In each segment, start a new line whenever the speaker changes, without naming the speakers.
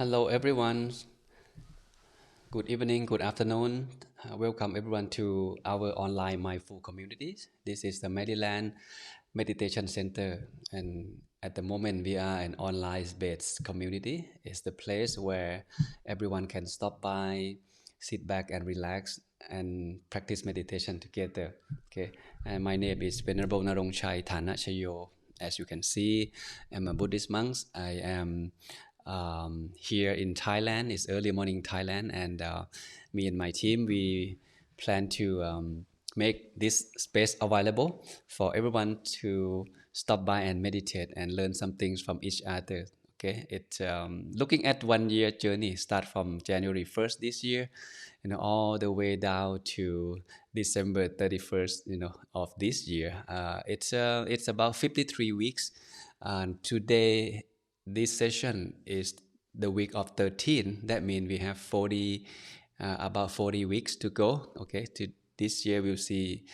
Hello, everyone. Good evening, good afternoon. Welcome everyone to our online mindful communities. This is the Maryland Meditation Center, and at the moment, we are an online-based community. It's the place where everyone can stop by, sit back, and relax and practice meditation together. Okay, and my name is Venerable Narongchai Thana Chayo. As you can see, I'm a Buddhist monk. I am here in Thailand. It's early morning Thailand, and me and my team we plan to make this space available for everyone to stop by and meditate and learn some things from each other. Okay, it's looking at 1 year journey. Start from January 1st this year, all the way down to December 31st, of this year. It's about 53 weeks, and today this session is the week of 13. That means we have 40, about 40 weeks to go. Okay, to this year we'll see,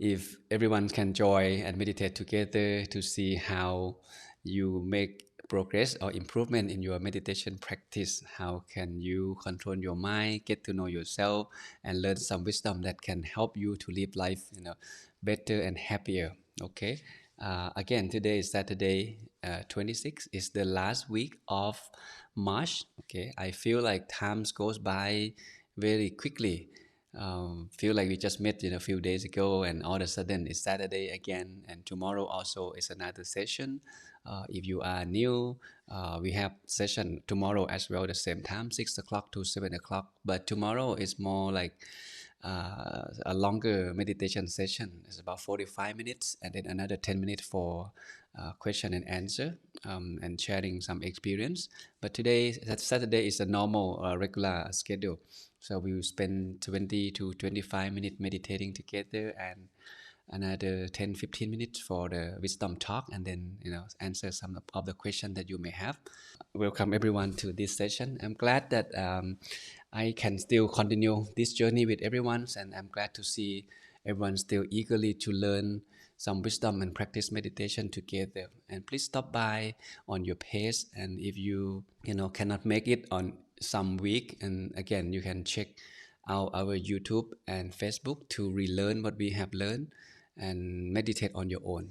if everyone can join and meditate together to see how you make progress or improvement in your meditation practice. How can you control your mind, get to know yourself, and learn some wisdom that can help you to live life, better and happier. Okay. Again, today is Saturday, 26. It's the last week of March. Okay, I feel like time goes by very quickly. Feel like we just met a few days ago, and all of a sudden it's Saturday again, and tomorrow also is another session. If you are new, we have session tomorrow as well, the same time, 6 o'clock to 7 o'clock. But tomorrow is more like a longer meditation session. It's about 45 minutes, and then another 10 minutes for question and answer, and sharing some experience. But today, that Saturday, is a normal, regular schedule. So we will spend 20 to 25 minutes meditating together, and another 10-15 minutes for the wisdom talk, and then answer some of the questions that you may have. Welcome everyone to this session. I'm glad that I can still continue this journey with everyone, and I'm glad to see everyone still eagerly to learn some wisdom and practice meditation together. And please stop by on your pace, and if you cannot make it on some week, and again you can check out our YouTube and Facebook to relearn what we have learned and meditate on your own.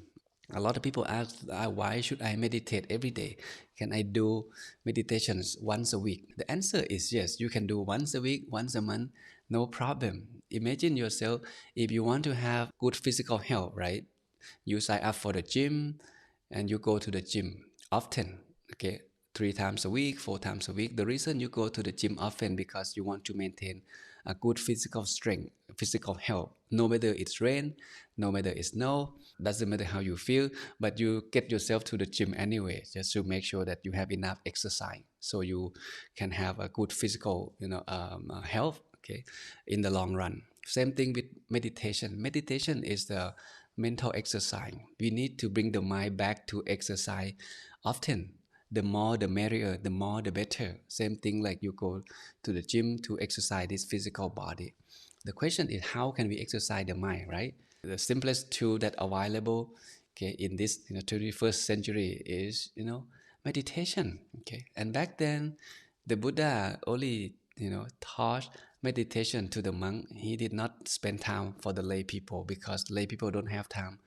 A lot of people ask, why should I meditate every day? Can I do meditations once a week? The answer is yes, you can do once a week, once a month, no problem. Imagine yourself, if you want to have good physical health, right? You sign up for the gym and you go to the gym often, okay? 3 times a week, 4 times a week. The reason you go to the gym often because you want to maintain a good physical strength, physical health. No matter it's rain, no matter it's snow, doesn't matter how you feel, but you get yourself to the gym anyway, just to make sure that you have enough exercise, so you can have a good physical, health. Okay, in the long run. Same thing with meditation. Meditation is the mental exercise. We need to bring the mind back to exercise often. The more the merrier, the more the better. Same thing like you go to the gym to exercise this physical body. The question is, how can we exercise the mind, right? The simplest tool that available, okay, in this 21st century is meditation. Okay, and back then the Buddha only taught meditation to the monk. He did not spend time for the lay people, because lay people don't have time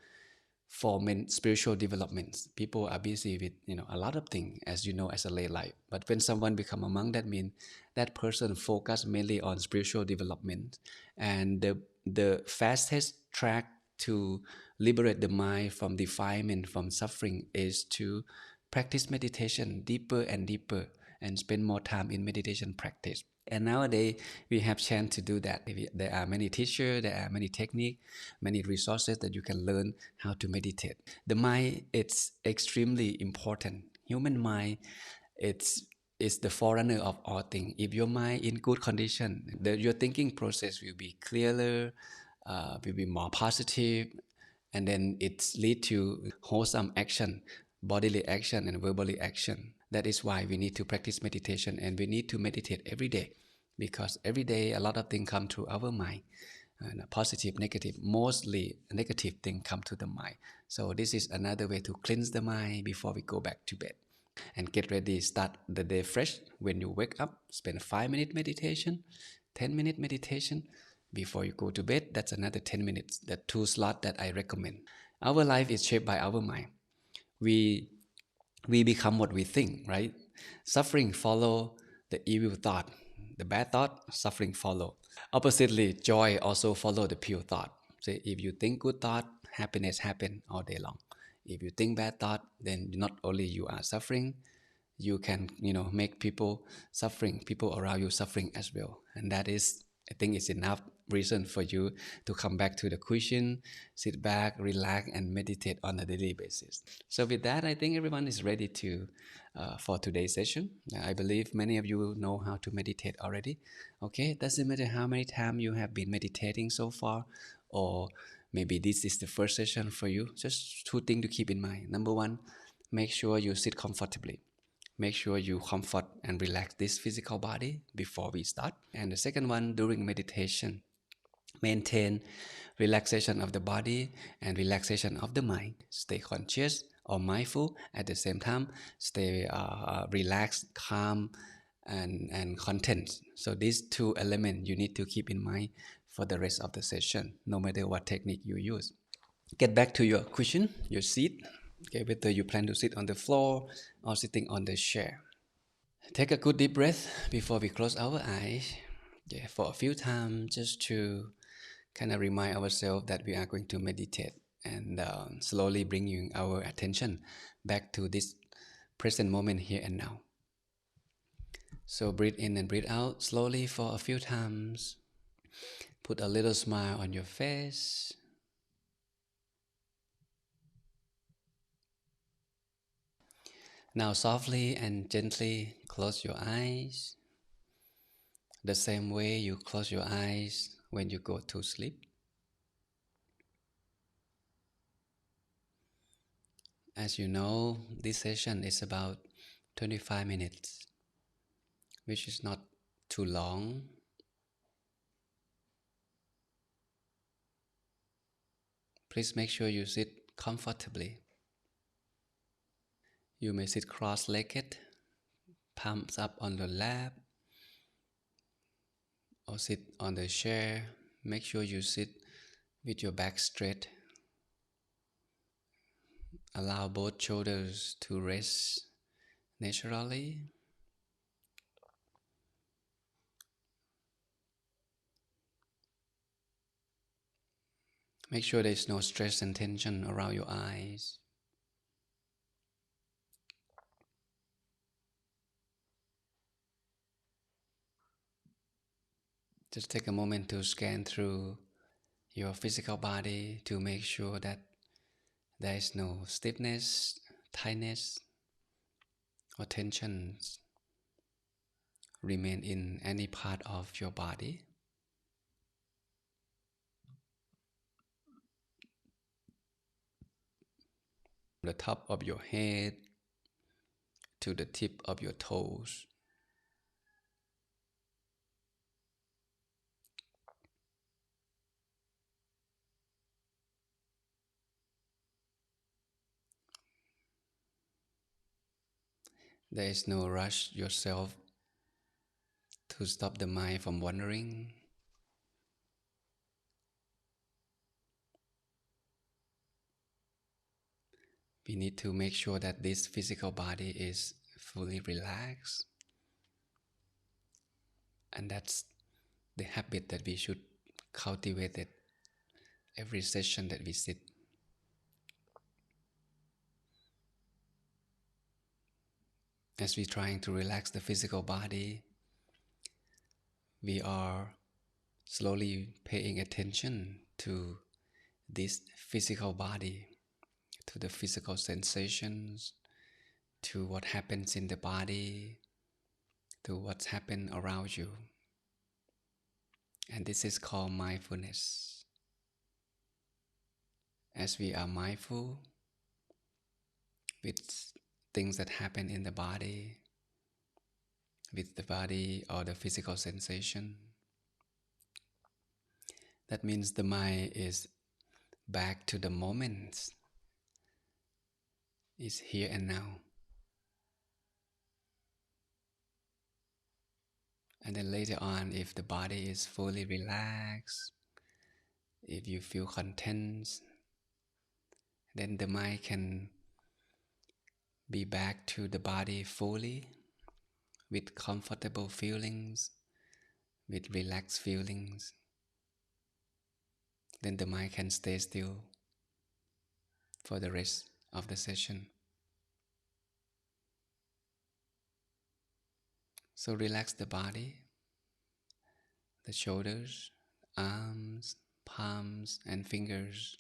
for spiritual developments. People are busy with a lot of things, as you know, as a lay life. But when someone become a monk, that means that person focus mainly on spiritual development, and the fastest track to liberate the mind from defilement, from suffering, is to practice meditation deeper and deeper, and spend more time in meditation practice. And nowadays, we have chance to do that. There are many teachers, there are many techniques, many resources that you can learn how to meditate. The mind, it's extremely important. Human mind, it's is the forerunner of all things. If your mind in good condition, your thinking process will be clearer, will be more positive, and then it lead to wholesome action, bodily action and verbally action. That is why we need to practice meditation, and we need to meditate every day, because every day a lot of things come to our mind, and positive, negative, mostly negative things come to the mind. So this is another way to cleanse the mind before we go back to bed. and get ready. Start the day fresh. When you wake up, spend 5 minute meditation, 10 minute meditation. Before you go to bed, that's another 10 minutes. The two slot that I recommend. Our life is shaped by our mind. We we become what we think, right? Suffering follow the evil thought. The bad thought, suffering follow. Oppositely, joy also follow the pure thought. So if you think good thought, happiness happen all day long. If you think bad thought, then not only you are suffering, you can make people suffering, people around you suffering as well. And that is, I think, it's enough reason for you to come back to the cushion, sit back, relax, and meditate on a daily basis. So with that, I think everyone is ready to for today's session. I believe many of you know how to meditate already. Okay, doesn't matter how many times you have been meditating so far, or maybe this is the first session for you. Just two things to keep in mind. Number one, make sure you sit comfortably. Make sure you comfort and relax this physical body before we start. And the second one, during meditation, maintain relaxation of the body and relaxation of the mind. Stay conscious or mindful at the same time. Stay relaxed, calm, and content. So these two elements you need to keep in mind for the rest of the session, no matter what technique you use. Get back to your cushion, your seat. Okay, whether you plan to sit on the floor or sitting on the chair. Take a good deep breath before we close our eyes. Yeah, for a few times, just to kind of remind ourselves that we are going to meditate and slowly bringing our attention back to this present moment here and now. So breathe in and breathe out slowly for a few times. Put a little smile on your face. Now softly and gently close your eyes. The same way you close your eyes when you go to sleep. As you know, this session is about 25 minutes, which is not too long. Please make sure you sit comfortably. You may sit cross-legged, palms up on the lap, or sit on the chair. Make sure you sit with your back straight. Allow both shoulders to rest naturally. Make sure there is no stress and tension around your eyes. Just take a moment to scan through your physical body to make sure that there is no stiffness, tightness, or tensions remain in any part of your body. The top of your head to the tip of your toes. There is no rush yourself to stop the mind from wandering. We need to make sure that this physical body is fully relaxed. And that's the habit that we should cultivate it every session that we sit. As we're trying to relax the physical body, we are slowly paying attention to this physical body, to the physical sensations, to what happens in the body, to what's happened around you. And this is called mindfulness. As we are mindful with things that happen in the body, with the body or the physical sensation, that means the mind is back to the moment, is here and now. And then later on, if the body is fully relaxed, if you feel content, then the mind can be back to the body fully with comfortable feelings, with relaxed feelings. Then the mind can stay still for the rest of the session. So relax the body, the shoulders, arms, palms, and fingers,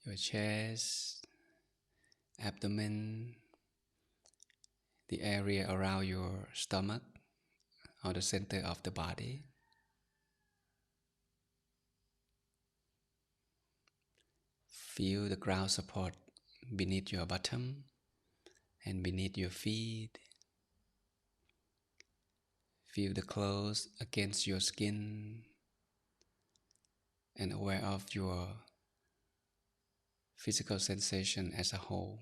your chest, abdomen, the area around your stomach or the center of the body. Feel the ground support beneath your bottom and beneath your feet. Feel the clothes against your skin and aware of your physical sensation as a whole.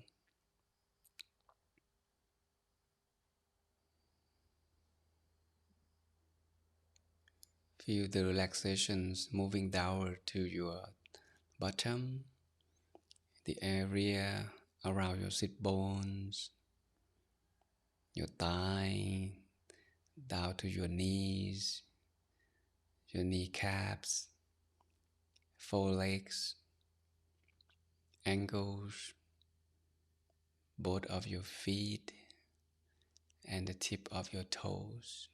Feel the relaxations moving downward to your bottom, the area around your sit bones, your thigh, down to your knees, your kneecaps, forelegs, ankles, both of your feet, and the tip of your toes.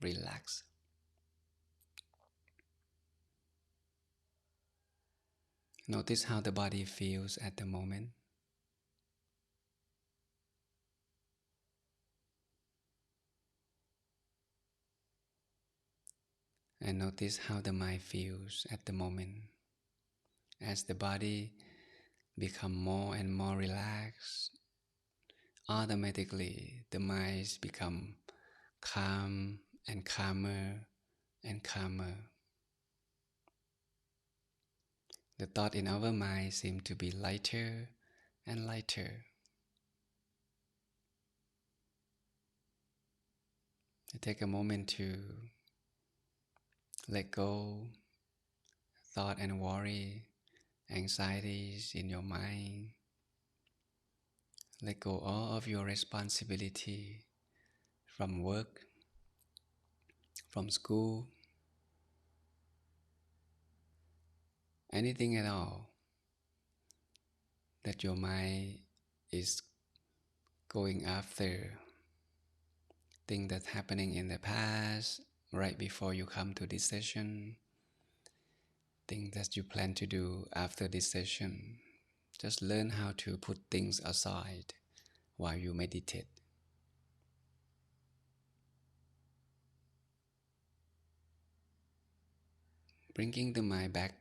Relax. Notice how the body feels at the moment. And notice how the mind feels at the moment. As the body becomes more and more relaxed, automatically the mind becomes calm and calmer and calmer. The thought in our mind seem to be lighter and lighter. Take a moment to let go thought and worry, anxieties in your mind. Let go all of your responsibility from work, from school, anything at all that your mind is going after, things that's happening in the past, right before you come to this session, things that you plan to do after this session. Just learn how to put things aside while you meditate. Bringing the mind back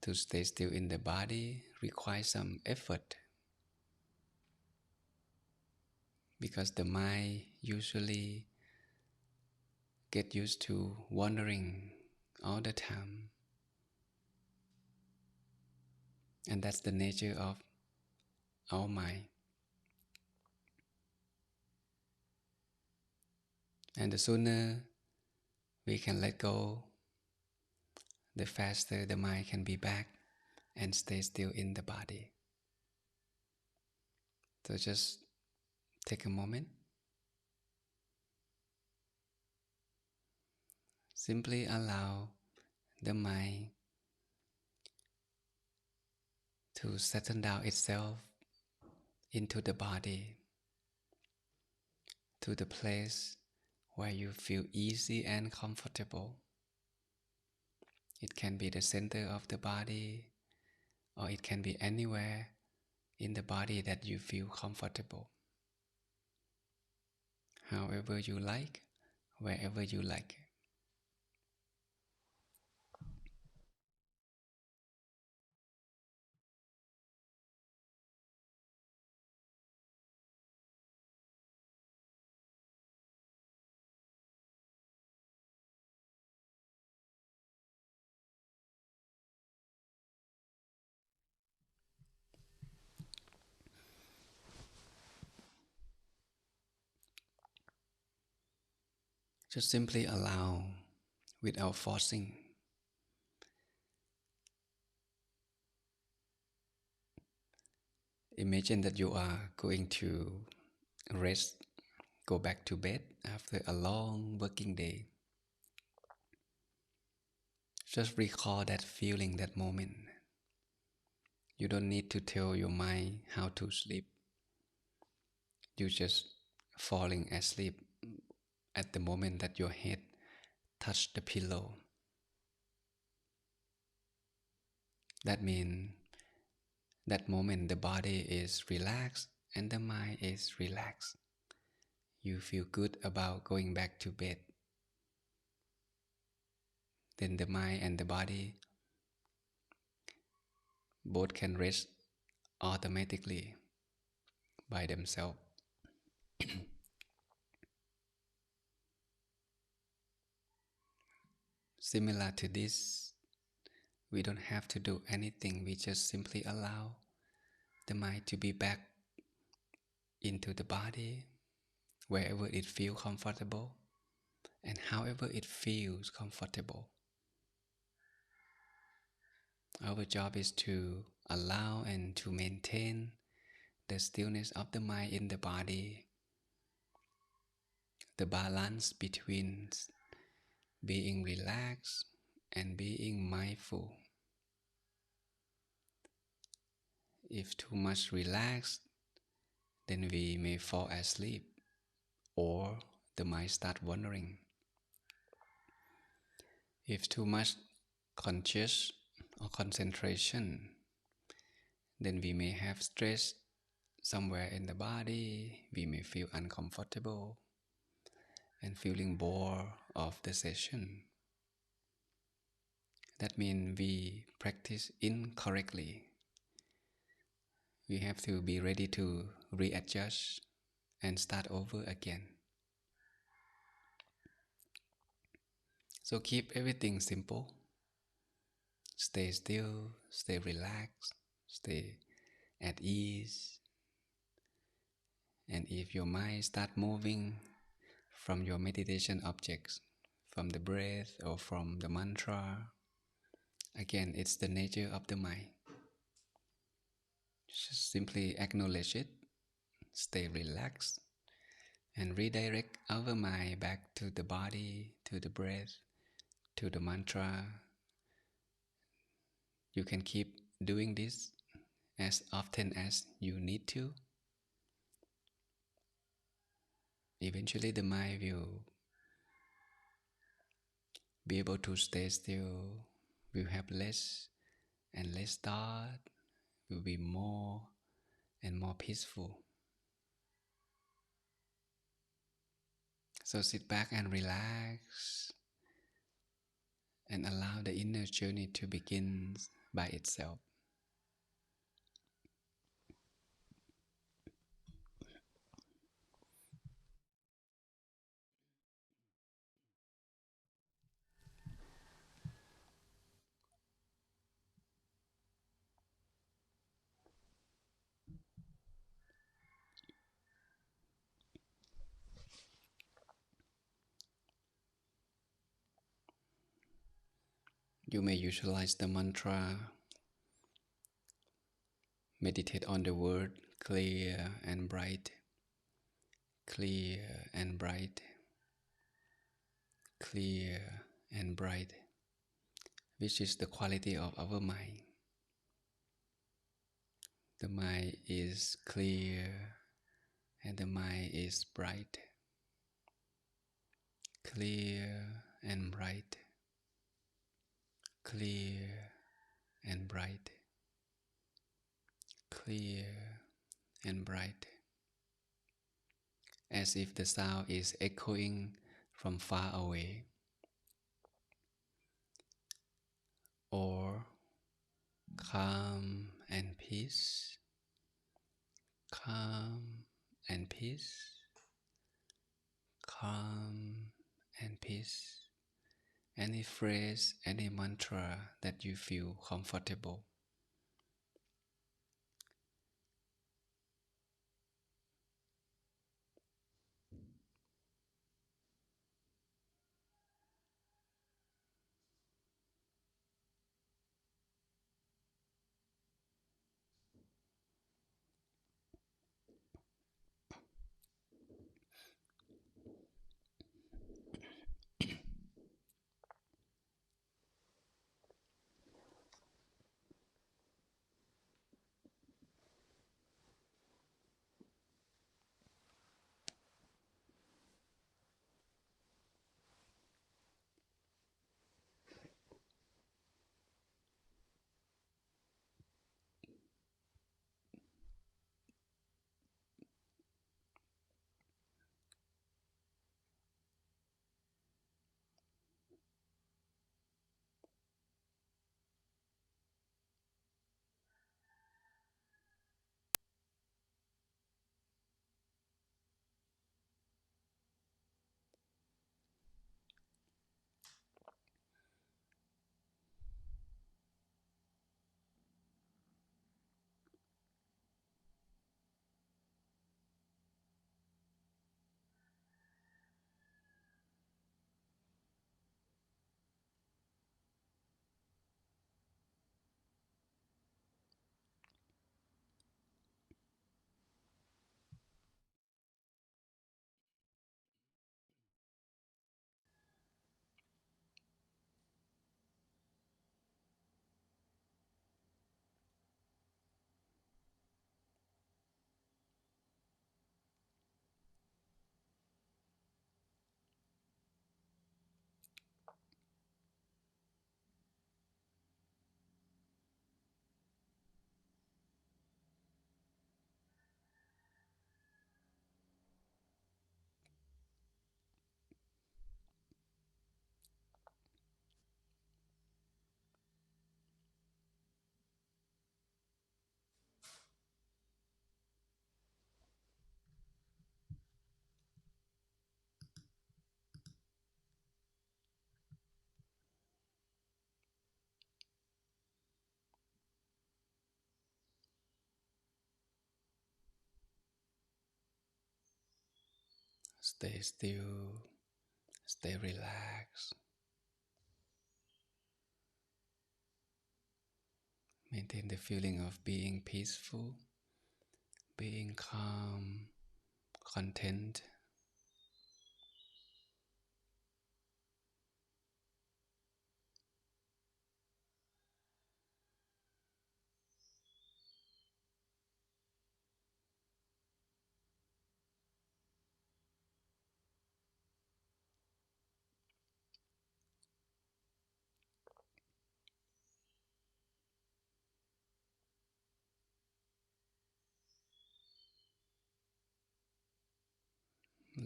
to stay still in the body requires some effort, because the mind usually get used to wandering all the time. And that's the nature of our mind. And the sooner we can let go, the faster the mind can be back and stay still in the body. So just take a moment. Simply allow the mind to settle down itself into the body, to the place where you feel easy and comfortable. It can be the center of the body, or it can be anywhere in the body that you feel comfortable. However you like, wherever you like. Just simply allow without forcing. Imagine that you are going to rest, go back to bed after a long working day. Just recall that feeling, that moment. You don't need to tell your mind how to sleep. You just falling asleep at the moment that your head touched the pillow. That means that moment the body is relaxed and the mind is relaxed. You feel good about going back to bed. Then the mind and the body both can rest automatically by themselves. Similar to this, we don't have to do anything. We just simply allow the mind to be back into the body wherever it feels comfortable and however it feels comfortable. Our job is to allow and to maintain the stillness of the mind in the body, the balance between being relaxed and being mindful. If too much relaxed, then we may fall asleep or the mind start wandering. If too much conscious or concentration, then we may have stress somewhere in the body. We may feel uncomfortable and feeling bored of the session. That means we practice incorrectly. We have to be ready to readjust and start over again. So keep everything simple. Stay still, stay relaxed, stay at ease. And if your mind start moving from your meditation objects, from the breath or from the mantra, again, it's the nature of the mind. Just simply acknowledge it, stay relaxed, and redirect our mind back to the body, to the breath, to the mantra. You can keep doing this as often as you need to. Eventually the mind will be able to stay still, will have less and less thought, will be more and more peaceful. So sit back and relax and allow the inner journey to begin by itself. You may utilize the mantra, meditate on the word clear and bright, clear and bright, clear and bright, which is the quality of our mind. The mind is clear and the mind is bright. Clear and bright. Clear and bright. Clear and bright. As if the sound is echoing from far away. Or calm and peace. Calm and peace. Calm and peace. Any phrase, any mantra that you feel comfortable. Stay still, stay relaxed. Maintain the feeling of being peaceful, being calm, content.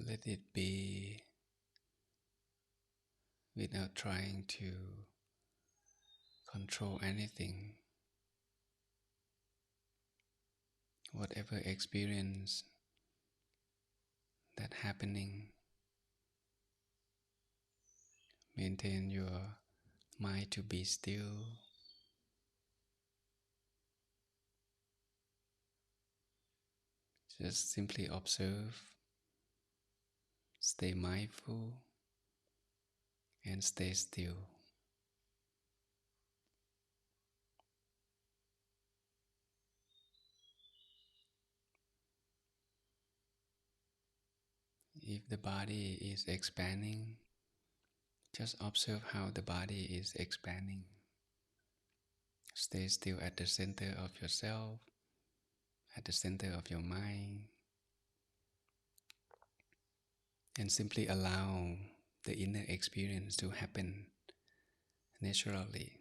Let it be without trying to control anything. Whatever experience that happening, maintain your mind to be still. Just simply observe, stay mindful, and stay still. If the body is expanding, just observe how the body is expanding. Stay still at the center of yourself, at the center of your mind, and simply allow the inner experience to happen naturally.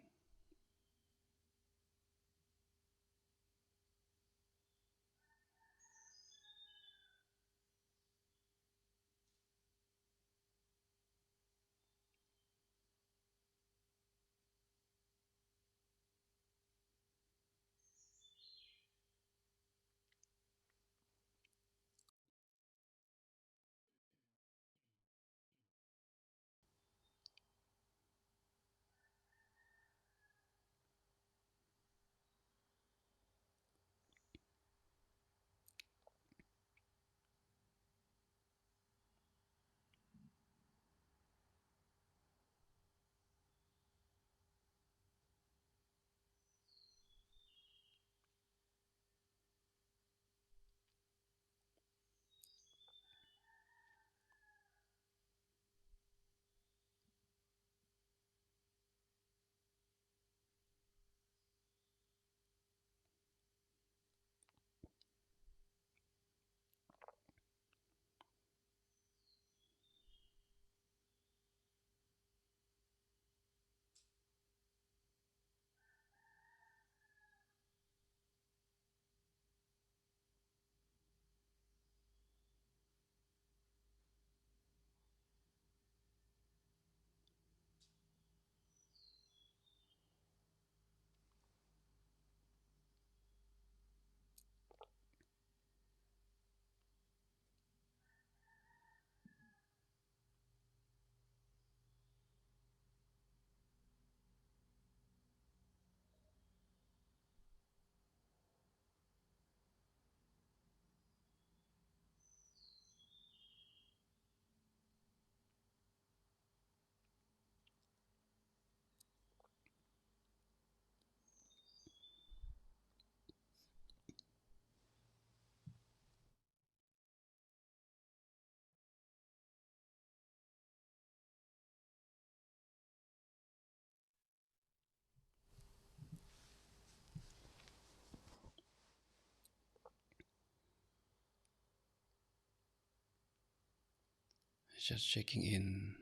Just checking in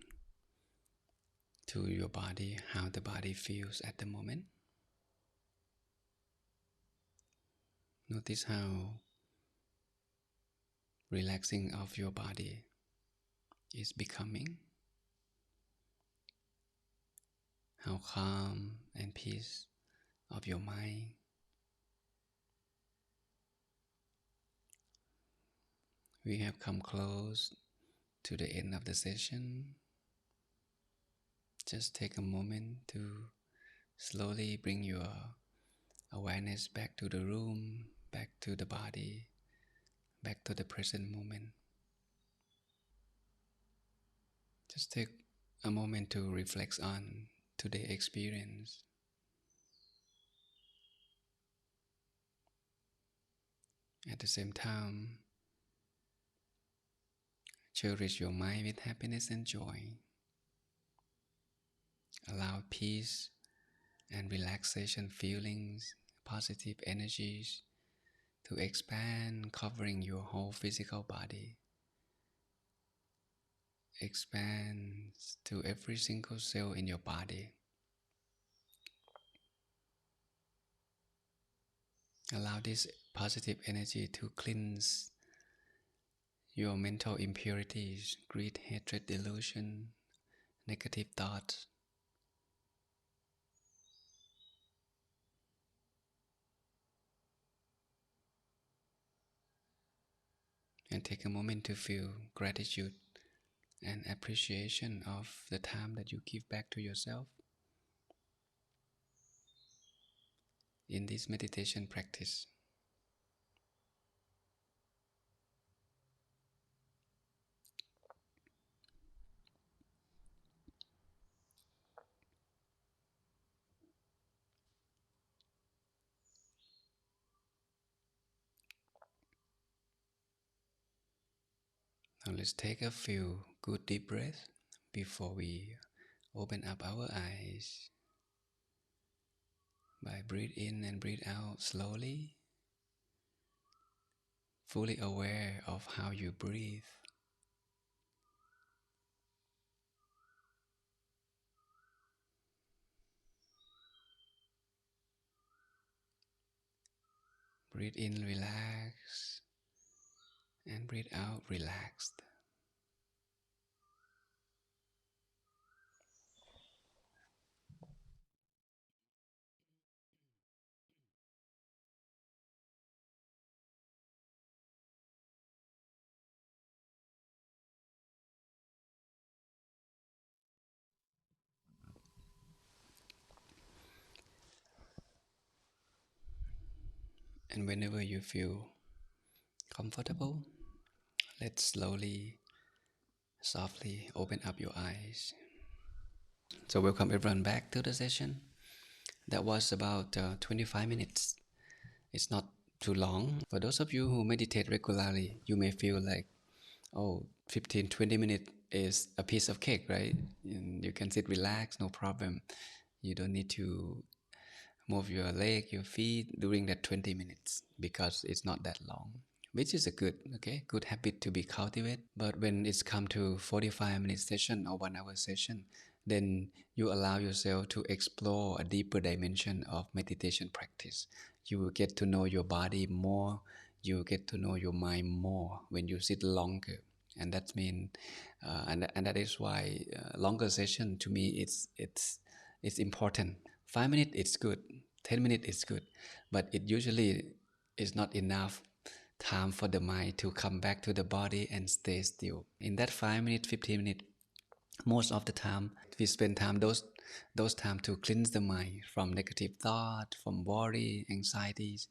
to your body, how the body feels at the moment. Notice how relaxing of your body is becoming, how calm and peace of your mind. We have come close to the end of the session. Just take a moment to slowly bring your awareness back to the room, back to the body, back to the present moment. Just take a moment to reflect on today's experience. At the same time, cherish your mind with happiness and joy. Allow peace and relaxation feelings, positive energies to expand, covering your whole physical body. Expands to every single cell in your body. Allow this positive energy to cleanse your mental impurities, greed, hatred, delusion, negative thoughts. And take a moment to feel gratitude and appreciation of the time that you give back to yourself in this meditation practice. Now let's take a few good deep breaths before we open up our eyes. By breathe in and breathe out slowly, fully aware of how you breathe. Breathe in relaxed and breathe out relaxed. And whenever you feel comfortable, let's slowly, softly open up your eyes. So welcome everyone back to the session. That was about 25 minutes. It's not too long. For those of you who meditate regularly, you may feel like, oh, 15, 20 minutes is a piece of cake, right? And you can sit relaxed, no problem. You don't need to move your leg, your feet during that 20 minutes because it's not that long, which is a good habit to be cultivated. But when it's come to 45 minute session or 1 hour session, then you allow yourself to explore a deeper dimension of meditation practice. You will get to know your body more. You will get to know your mind more when you sit longer. And that means, and that is why longer session to me it's important. 5 minutes is good, 10 minutes is good, but it usually is not enough time for the mind to come back to the body and stay still. In that 5 minutes, 15 minutes, most of the time we spend those time to cleanse the mind from negative thought, from worry, anxieties.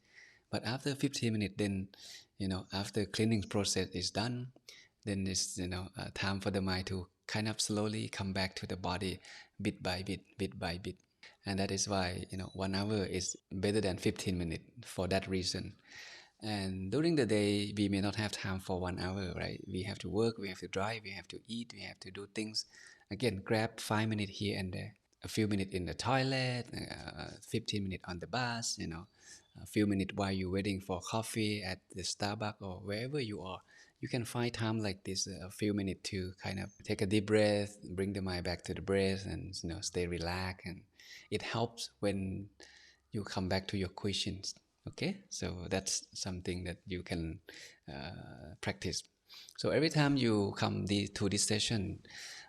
But after 15 minutes, then after cleaning process is done, then it's time for the mind to kind of slowly come back to the body, bit by bit, bit by bit. And that is why 1 hour is better than 15 minutes for that reason. And during the day we may not have time for 1 hour, right? We have to work, we have to drive, we have to eat, we have to do things. Again, grab 5 minutes here and there, a few minutes in the toilet, 15 minutes on the bus, a few minutes while you're waiting for coffee at the Starbucks or wherever you are. You can find time like this, a few minutes to kind of take a deep breath, bring the mind back to the breath, and stay relaxed. And it helps when you come back to your questions. Okay, so that's something that you can practice. So every time you come to this session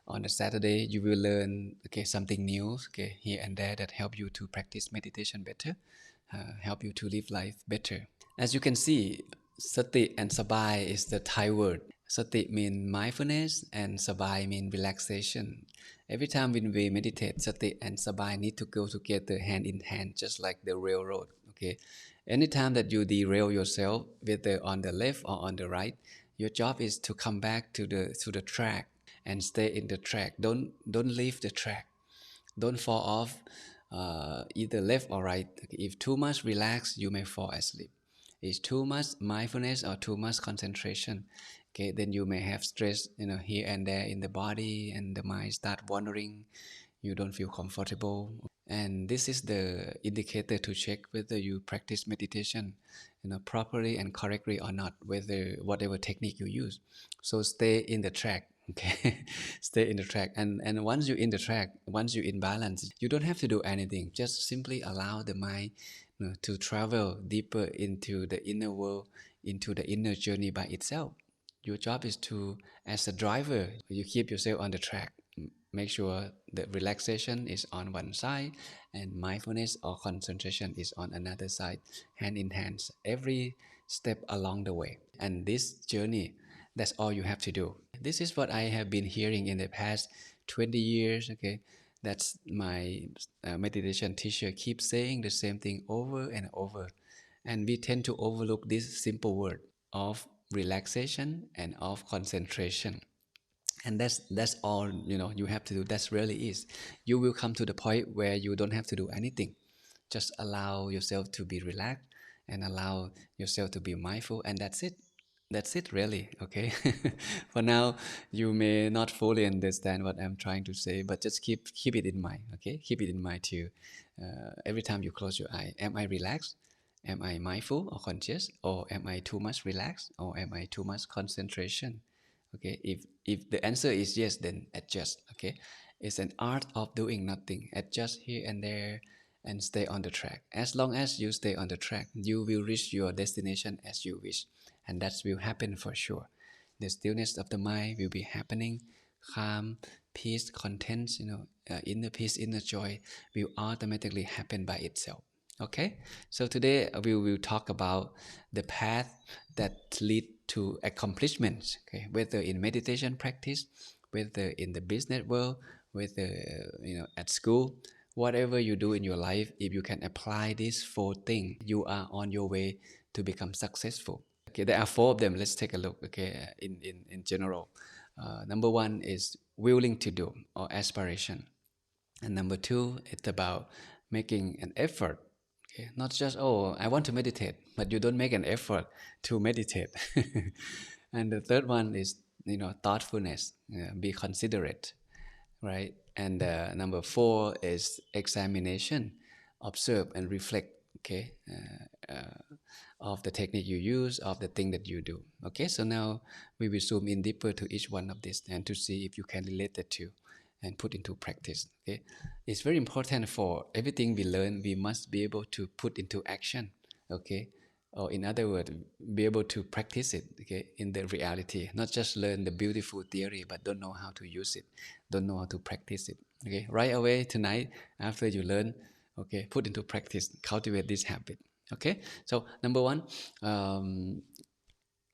on a Saturday, you will learn something new here and there that help you to practice meditation better, help you to live life better. As you can see, sati and sabai is the Thai word. Sati means mindfulness and sabai means relaxation. Every time when we meditate, sati and sabai need to go together hand in hand, just like the railroad. Okay, anytime that you derail yourself, whether on the left or on the right, your job is to come back to the track. and stay in the track. Don't leave the track. Don't fall off either left or right. If too much relax, you may fall asleep. If too much mindfulness or too much concentration, okay, then you may have stress, here and there in the body, and the mind start wandering. You don't feel comfortable, and this is the indicator to check whether you practice meditation, properly and correctly or not. Whether whatever technique you use, so stay in the track. Okay, stay in the track, and once you're in the track, once you're in balance, you don't have to do anything. Just simply allow the mind, to travel deeper into the inner world, into the inner journey by itself. Your job is to, as a driver, you keep yourself on the track. Make sure the relaxation is on one side and mindfulness or concentration is on another side, hand in hand, every step along the way. And this journey, that's all you have to do. This is what I have been hearing in the past 20 years. Okay, that's my meditation teacher keeps saying the same thing over and over. And we tend to overlook this simple word of relaxation and of concentration. And that's all, you have to do. That's really is. You will come to the point where you don't have to do anything. Just allow yourself to be relaxed and allow yourself to be mindful, and that's it. That's it, really. Okay. For now, you may not fully understand what I'm trying to say, but just keep it in mind. Okay, keep it in mind too. Every time you close your eye, am I relaxed? Am I mindful or conscious, or am I too much relaxed, or am I too much concentration? Okay, if the answer is yes, then adjust. Okay, it's an art of doing nothing. Adjust here and there and stay on the track. As long as you stay on the track, you will reach your destination as you wish, and that will happen for sure. The stillness of the mind will be happening. Calm, peace, content, inner peace, inner joy will automatically happen by itself. Okay, so today we will talk about the path that lead to accomplishments. Okay, whether in meditation practice, whether in the business world, whether at school, whatever you do in your life, if you can apply these four things, you are on your way to become successful. Okay, there are four of them. Let's take a look. Okay, in general, number one is willing to do or aspiration, and number two, it's about making an effort. Okay, not just, oh, I want to meditate, but you don't make an effort to meditate. And the third one is, thoughtfulness. Be considerate, right? And number four is examination, observe and reflect. Okay, of the technique you use, of the thing that you do. Okay, so now we will zoom in deeper to each one of these and to see if you can relate the two and put into practice. Okay, it's very important for everything we learn. We must be able to put into action. Okay, or in other words, be able to practice it. Okay, in the reality, not just learn the beautiful theory, but don't know how to use it, don't know how to practice it. Okay, right away tonight after you learn, okay, put into practice, cultivate this habit. Okay, so number one,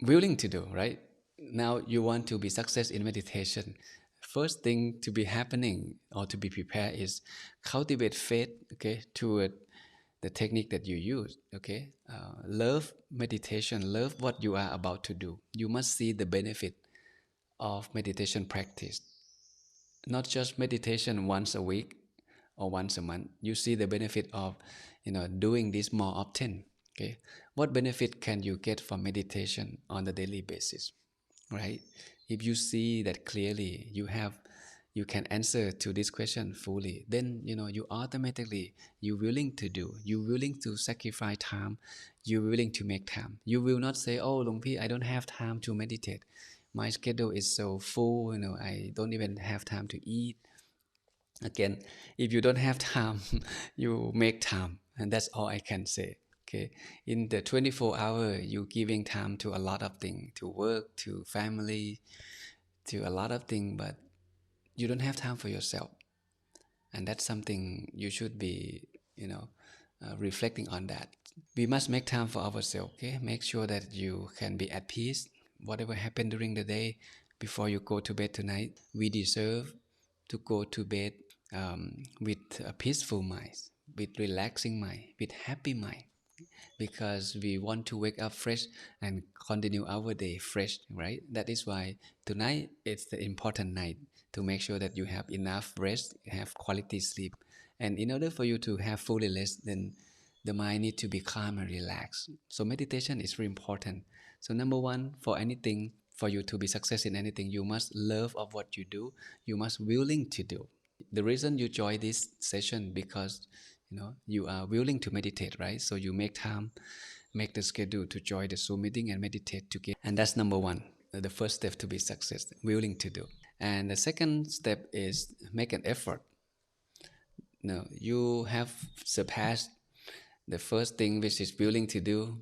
willing to do, right? Now you want to be success in meditation. First thing to be happening or to be prepared is cultivate faith, okay, toward the technique that you use. Okay, love meditation, love what you are about to do. You must see the benefit of meditation practice, not just meditation once a week or once a month. You see the benefit of doing this more often. Okay, what benefit can you get from meditation on a daily basis, right? If you see that clearly, you can answer to this question fully, then you automatically, you willing to do, you willing to sacrifice time, you willing to make time. You will not say, oh, Luang Pi, I don't have time to meditate, my schedule is so full, I don't even have time to eat. Again, if you don't have time, you make time, and that's all I can say. Okay, in the 24 hour, you giving time to a lot of things, to work, to family, to a lot of things, but you don't have time for yourself, and that's something you should be reflecting on. That we must make time for ourselves. Okay, make sure that you can be at peace. Whatever happened during the day, before you go to bed tonight, we deserve to go to bed with a peaceful mind, with relaxing mind, with happy mind. because we want to wake up fresh and continue our day fresh, right? That is why tonight it's the important night to make sure that you have enough rest, have quality sleep. And in order for you to have fully rest, then the mind need to be calm and relaxed. So meditation is very important. So number one, for anything, for you to be success in anything, you must love of what you do. You must willing to do. The reason you join this session because you are willing to meditate, right? So you make time, make the schedule to join the Zoom meeting and meditate together. And that's number one, the first step to be success, willing to do. And the second step is make an effort. No, you have surpassed the first thing, which is willing to do,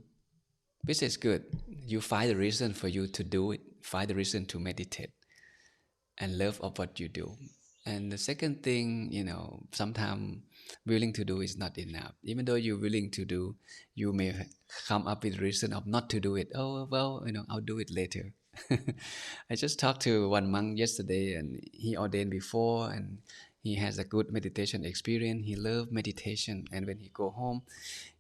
which is good. You find a reason for you to do it, find a reason to meditate and love of what you do. And the second thing, sometimes willing to do is not enough. Even though you're willing to do, you may come up with reason of not to do it. Oh, well, I'll do it later. I just talked to one monk yesterday, and he ordained before, and he has a good meditation experience. He loved meditation, and when he go home,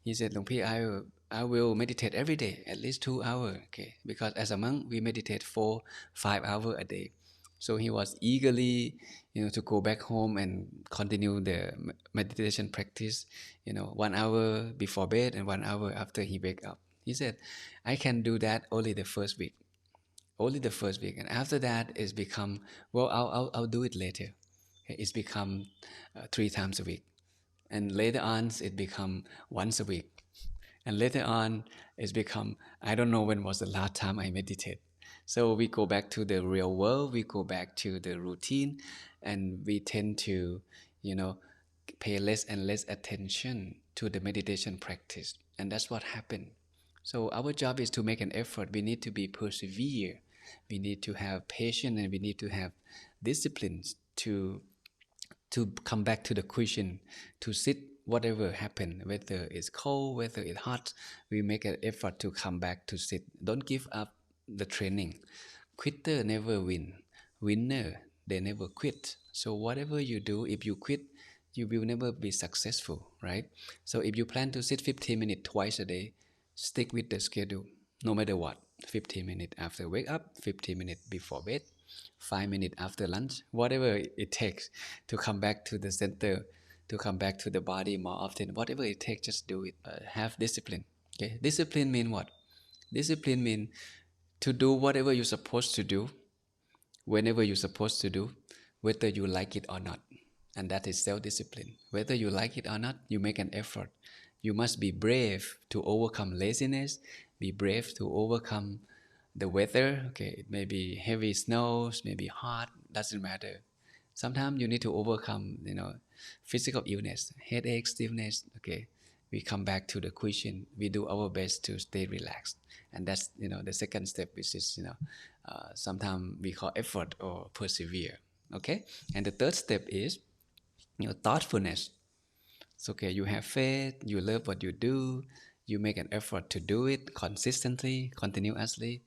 he said, "Luang Pi, I will meditate every day, at least 2 hours, okay? Because as a monk, we meditate 4, 5 hours a day." So he was eagerly, to go back home and continue the meditation practice, 1 hour before bed and 1 hour after he wake up. He said, "I can do that only the first week, and after that it's become, well, I'll do it later." Okay, it's become 3 times a week, and later on it become once a week, and later on it's become, I don't know when was the last time I meditate. So we go back to the real world, we go back to the routine, and we tend to, you know pay less and less attention to the meditation practice, and that's what happened. So our job is to make an effort. We need to be persevere, we need to have patience, and we need to have disciplines to come back to the cushion, to sit whatever happened, whether it's cold, whether it's hot. We make an effort to come back to sit. Don't give up the training. Quitter never win. Winner, they never quit. So whatever you do, if you quit, you will never be successful, right? So if you plan to sit 15 minutes twice a day, stick with the schedule, no matter what. 15 minutes after wake up, 15 minutes before bed, 5 minutes after lunch, whatever it takes to come back to the center, to come back to the body more often. Whatever it takes, just do it. Have discipline. Okay, discipline mean what? Discipline mean to do whatever you're supposed to do, whenever you're supposed to do, whether you like it or not. And that is self-discipline. Whether you like it or not, you make an effort. You must be brave to overcome laziness, be brave to overcome the weather. Okay, it may be heavy snows, maybe hot, doesn't matter. Sometimes you need to overcome, physical illness, headache, stiffness. Okay, we come back to the question. We do our best to stay relaxed, and that's the second step, which is sometimes we call effort or persevere. Okay, and the third step is thoughtfulness. So, okay, you have faith, you love what you do, you make an effort to do it consistently, continuously.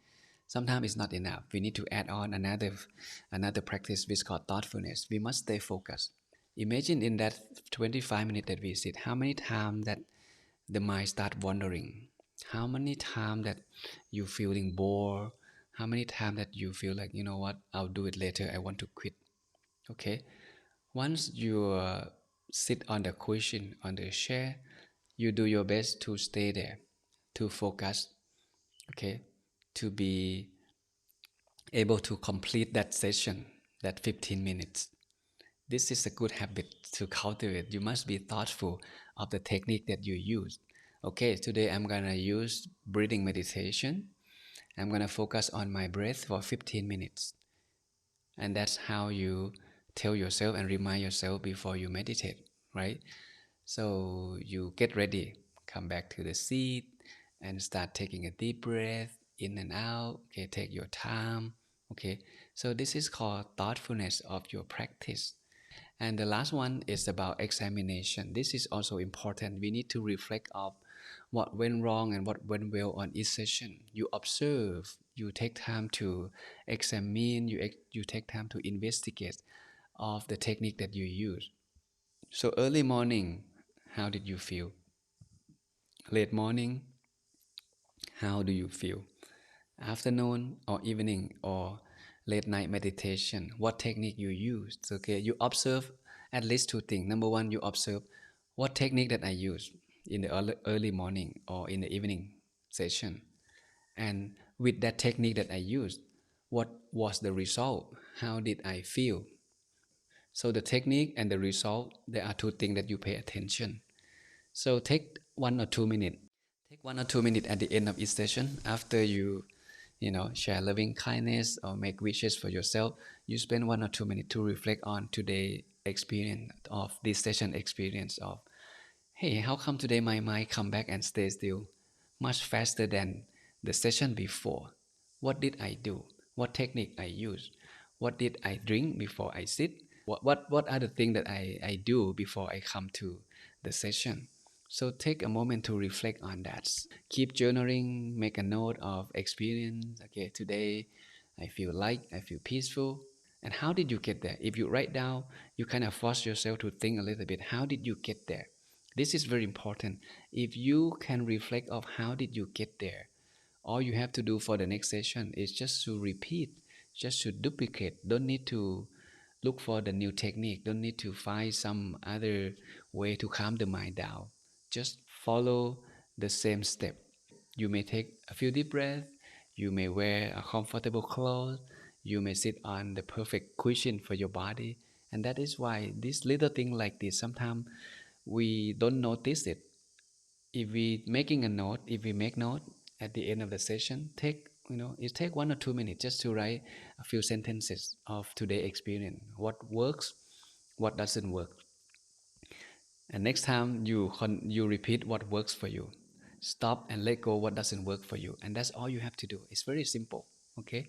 Sometimes it's not enough. We need to add on another practice which is called thoughtfulness. We must stay focused. Imagine in that 25 minutes that we sit, how many times that the mind start wandering, how many times that you feeling bored, how many times that you feel like, you know what, I'll do it later, I want to quit. Okay, once you sit on the cushion, on the chair, you do your best to stay there, to focus, okay, to be able to complete that session, that 15 minutes. This is a good habit to cultivate. You must be thoughtful of the technique that you use. Okay, today I'm gonna use breathing meditation. I'm gonna focus on my breath for 15 minutes. And that's how you tell yourself and remind yourself before you meditate, right? So you get ready, come back to the seat and start taking a deep breath in and out. Okay, take your time. Okay, so this is called thoughtfulness of your practice. And the last one is about examination. This is also important. We need to reflect of what went wrong and what went well on each session. You observe, you take time to examine, you take time to investigate of the technique that you use. So early morning, how did you feel? late morning, how do you feel? Afternoon or evening or late night meditation, what technique you use? Okay, you observe at least two things. Number one, you observe what technique that I use in the early morning or in the evening session, and with that technique that I used, what was the result? How did I feel? So the technique and the result, there are two things that you pay attention. So take 1 or 2 minutes. Take 1 or 2 minutes at the end of each session after you share loving kindness or make wishes for yourself. You spend 1 or 2 minutes to reflect on today experience of this session experience of, hey, how come today my mind come back and stay still much faster than the session before? What did I do? What technique I used? What did I drink before I sit? What are the things that I do before I come to the session? So take a moment to reflect on that. Keep journaling, make a note of experience. Okay, today I feel light, I feel peaceful. And how did you get there? If you write down, you kind of force yourself to think a little bit. How did you get there? This is very important. If you can reflect of how did you get there, all you have to do for the next session is just to repeat, just to duplicate. Don't need to look for the new technique. Don't need to find some other way to calm the mind down. Just follow the same step. You may take a few deep breaths. You may wear a comfortable clothes. You may sit on the perfect cushion for your body. And that is why this little thing like this, sometimes we don't notice it. If we making a note, if we make note at the end of the session, it take 1 or 2 minutes just to write a few sentences of today experience. What works, what doesn't work, and next time you repeat what works for you. Stop and let go what doesn't work for you, and that's all you have to do. It's very simple, okay?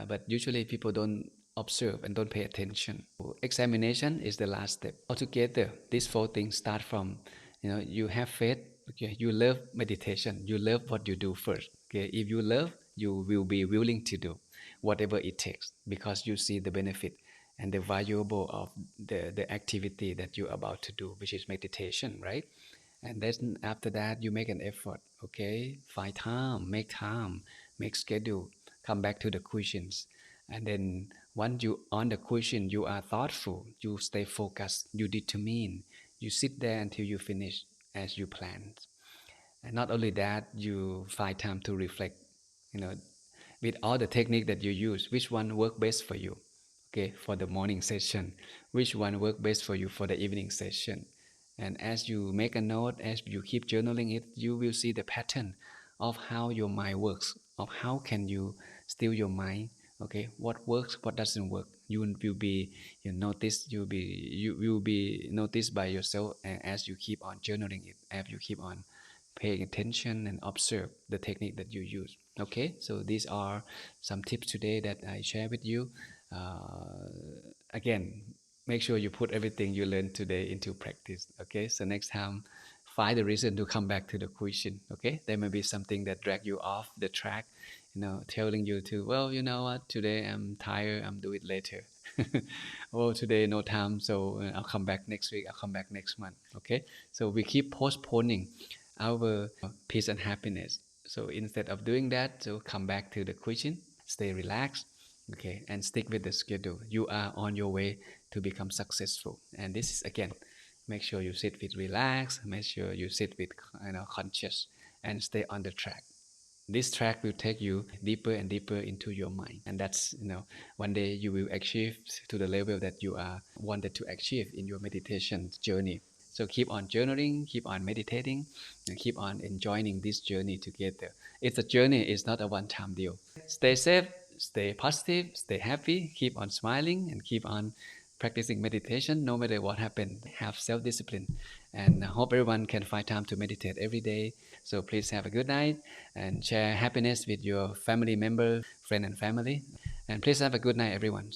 But usually people don't observe and don't pay attention. Examination is the last step. Altogether, these four things start from, you have faith. Okay, you love meditation. You love what you do first. Okay, if you love, you will be willing to do whatever it takes because you see the benefit and the valuable of the activity that you're about to do, which is meditation, right? And then after that, you make an effort, okay? Find time, make schedule, come back to the questions. And then once you on the question, you are thoughtful, you stay focused, you determine, you sit there until you finish as you planned. And not only that, you find time to reflect, you know, with all the technique that you use, which one work best for you, okay, for the morning session, which one work best for you for the evening session. And as you make a note, as you keep journaling it, you will see the pattern of how your mind works, of how can you still your mind, okay, what works, what doesn't work. You will be you will be noticed by yourself as you keep on journaling it, as you keep on paying attention and observe the technique that you use. Okay, so these are some tips today that I share with you. Again, make sure you put everything you learned today into practice. Okay, so next time, find a reason to come back to the question. Okay, there may be something that drag you off the track, telling you to, well, you know what, today I'm tired, I'm do it later. Oh, today no time, so I'll come back next week, I'll come back next month. Okay, so we keep postponing our peace and happiness. So instead of doing that, so come back to the question, stay relaxed, okay, and stick with the schedule. You are on your way to become successful. And this is again, make sure you sit with relax, make sure you sit with conscious, and stay on the track. This track will take you deeper and deeper into your mind, and that's one day you will achieve to the level that you are wanted to achieve in your meditation journey. So keep on journaling, keep on meditating, and keep on enjoying this journey together. It's a journey, it's not a one-time deal. Stay safe, stay positive, stay happy, keep on smiling, and keep on practicing meditation no matter what happens. Have self-discipline, and I hope everyone can find time to meditate every day. So please have a good night and share happiness with your family member, friend and family. And please have a good night, everyone.